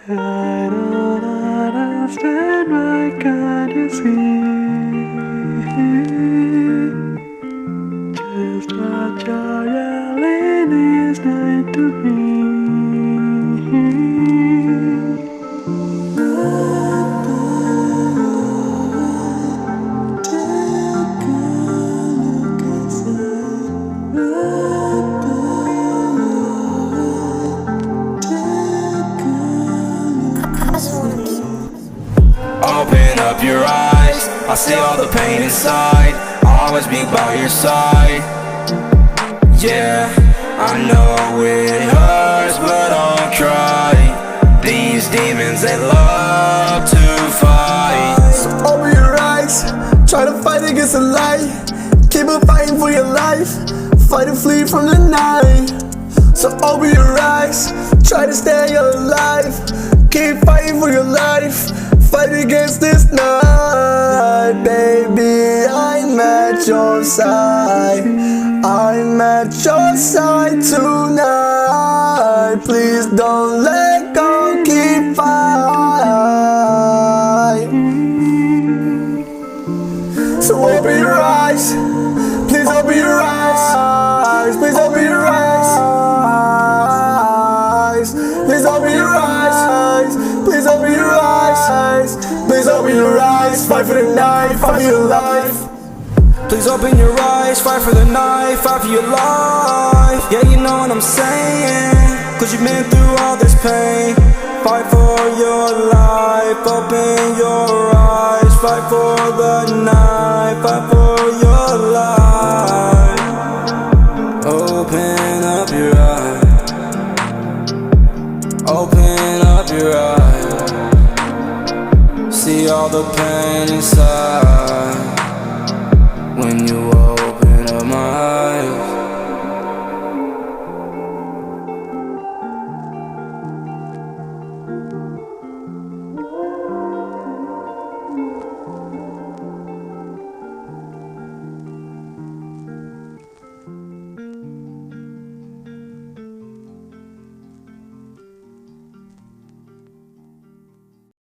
I don't understand why can't you see just what you're yelling is meant to be. Open up your eyes, I see all the pain inside. I'll always be by your side. Yeah, I know it hurts, but don't cry. These demons, they love to fight. So open your eyes, try to fight against the light. Keep on fighting for your life, fight to flee from the night. So open your eyes, try to stay alive. Keep fighting for your life, fight against this night. Baby, I'm at your side, I'm at your side tonight. Please don't let go, keep fighting. So open your eyes, please open your eyes, please open your eyes, please open your eyes, please open your eyes, please open your eyes, fight for the night, fight for your life. Please open your eyes, fight for the night, fight for your life. Yeah, you know what I'm saying, cause you've been through all this pain. Fight for your life, open your eyes. Fight for the night, fight for your life. Open up your eyes, open up your eyes. See all the pain inside.